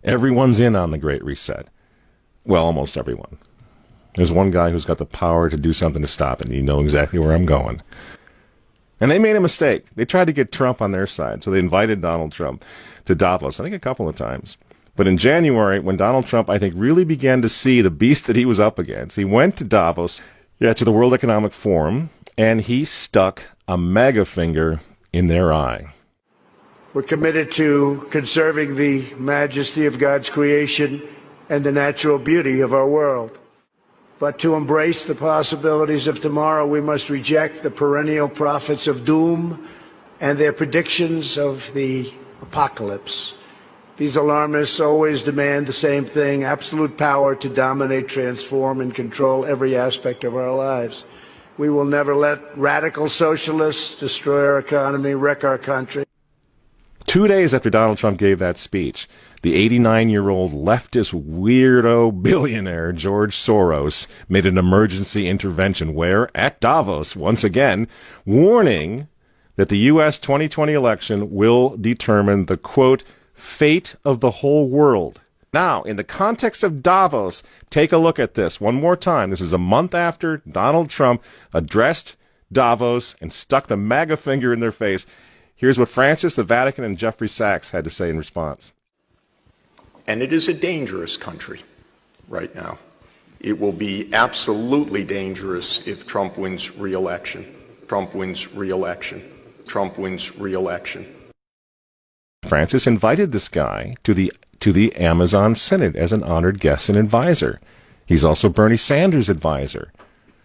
Everyone's in on the Great Reset. Well, almost everyone. There's one guy who's got the power to do something to stop it, and you know exactly where I'm going. And they made a mistake. They tried to get Trump on their side, so they invited Donald Trump to Davos, I think a couple of times. But in January, when Donald Trump, I think, really began to see the beast that he was up against, he went to Davos, to the World Economic Forum, and he stuck a mega finger in their eye. We're committed to conserving the majesty of God's creation and the natural beauty of our world. But to embrace the possibilities of tomorrow, we must reject the perennial prophets of doom and their predictions of the apocalypse. These alarmists always demand the same thing: absolute power to dominate, transform, and control every aspect of our lives. We will never let radical socialists destroy our economy, wreck our country. 2 days after Donald Trump gave that speech, the 89-year-old leftist weirdo billionaire George Soros made an emergency intervention where, at Davos, once again, warning that the U.S. 2020 election will determine the, quote, fate of the whole world. Now, in the context of Davos, take a look at this one more time. This is a month after Donald Trump addressed Davos and stuck the MAGA finger in their face. Here's what Francis, the Vatican, and Jeffrey Sachs had to say in response. And it is a dangerous country right now. It will be absolutely dangerous if Trump wins re-election. Trump wins re-election. Trump wins re-election. Francis invited this guy to the Amazon Synod as an honored guest and advisor. He's also Bernie Sanders' advisor.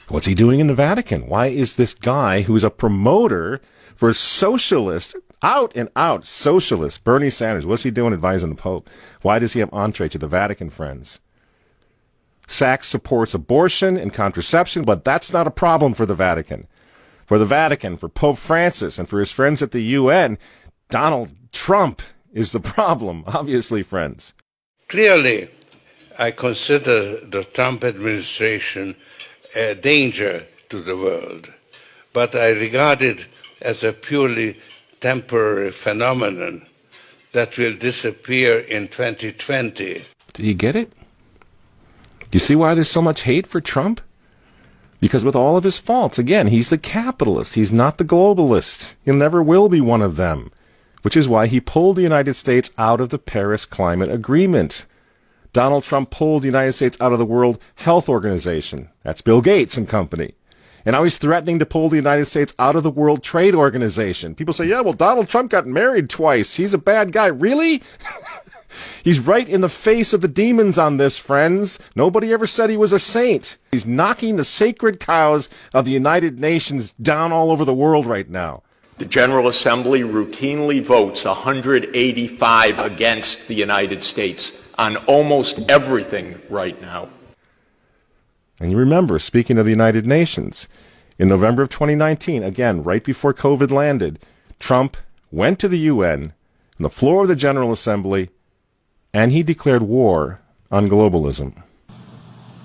What's he doing in the Vatican? Why is this guy who's a promoter for socialist, out and out socialist, Bernie Sanders, what's he doing advising the Pope? Why does he have entree to the Vatican, friends? Sachs supports abortion and contraception, but that's not a problem for the Vatican. For the Vatican, for Pope Francis, and for his friends at the UN, Donald Trump is the problem, obviously, friends. Clearly, I consider the Trump administration a danger to the world, but I regard it as a purely temporary phenomenon that will disappear in 2020. Do you get it? Do you see why there's so much hate for Trump? Because with all of his faults, again, he's the capitalist. He's not the globalist. He never will be one of them, which is why he pulled the United States out of the Paris Climate Agreement. Donald Trump pulled the United States out of the World Health Organization. That's Bill Gates and company. And now he's threatening to pull the United States out of the World Trade Organization. People say, yeah, well, Donald Trump got married twice. He's a bad guy. Really? He's right in the face of the demons on this, friends. Nobody ever said he was a saint. He's knocking the sacred cows of the United Nations down all over the world right now. The General Assembly routinely votes 185 against the United States on almost everything right now. And you remember, speaking of the United Nations, in November of 2019, again, right before COVID landed, Trump went to the UN, on the floor of the General Assembly, and he declared war on globalism.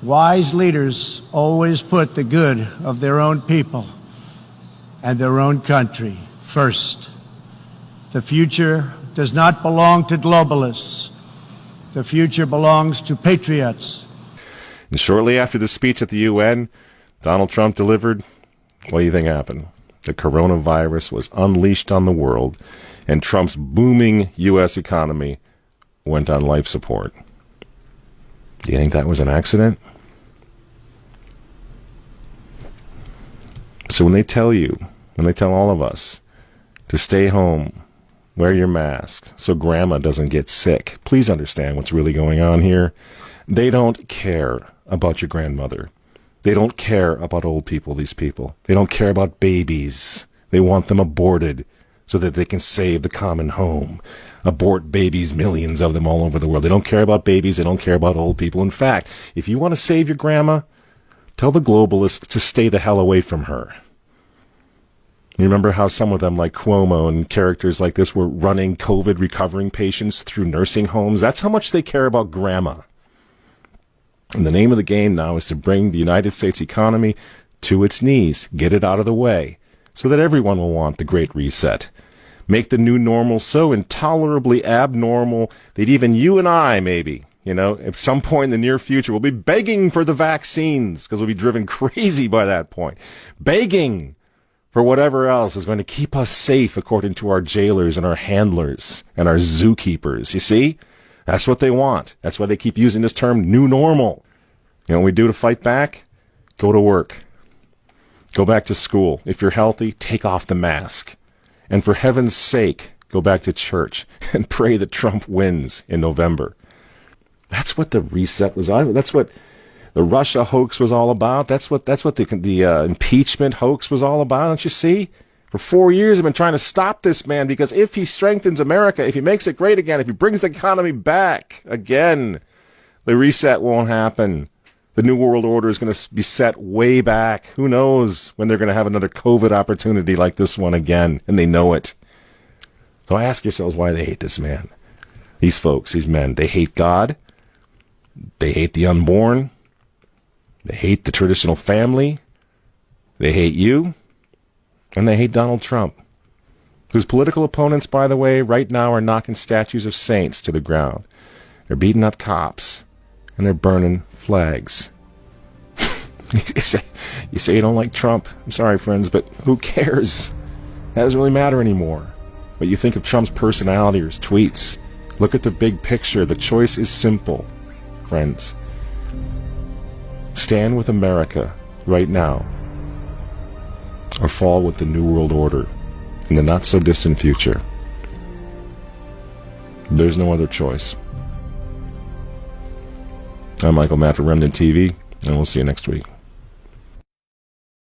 Wise leaders always put the good of their own people and their own country first. The future does not belong to globalists. The future belongs to patriots. And shortly after the speech at the UN, Donald Trump delivered, what do you think happened? The coronavirus was unleashed on the world, and Trump's booming U.S. economy went on life support. Do you think that was an accident? So when they tell all of us to stay home, wear your mask so grandma doesn't get sick, please understand what's really going on here. They don't care about your grandmother. They don't care about old people, these people. They don't care about babies. They want them aborted so that they can save the common home. Abort babies, millions of them all over the world. They don't care about babies. They don't care about old people. In fact, if you want to save your grandma, tell the globalists to stay the hell away from her. You remember how some of them, like Cuomo and characters like this, were running COVID recovering patients through nursing homes? That's how much they care about grandma. And the name of the game now is to bring the United States economy to its knees, get it out of the way, so that everyone will want the Great Reset. make the new normal so intolerably abnormal that even you and I, maybe, at some point in the near future, will be begging for the vaccines because we'll be driven crazy by that point. Begging for whatever else is going to keep us safe according to our jailers and our handlers and our zookeepers. You see? That's what they want. That's why they keep using this term, new normal. You know what we do to fight back? Go to work. Go back to school. If you're healthy, take off the mask. And for heaven's sake, go back to church and pray that Trump wins in November. That's what the reset was. That's what the Russia hoax was all about. That's what the impeachment hoax was all about. Don't you see? For 4 years, I've been trying to stop this man because if he strengthens America, if he makes it great again, if he brings the economy back again, the reset won't happen. The New World Order is going to be set way back. Who knows when they're going to have another COVID opportunity like this one again, and they know it. So ask yourselves why they hate this man. These folks, these men, they hate God. They hate the unborn. They hate the traditional family. They hate you. And they hate Donald Trump, whose political opponents, by the way, right now are knocking statues of saints to the ground. They're beating up cops, and they're burning flags. You say you don't like Trump. I'm sorry, friends, but who cares? That doesn't really matter anymore. What you think of Trump's personality or his tweets. Look at the big picture. The choice is simple, friends. Stand with America right now, or fall with the New World Order in the not-so-distant future. There's no other choice. I'm Michael Matt for Remnant TV, and we'll see you next week.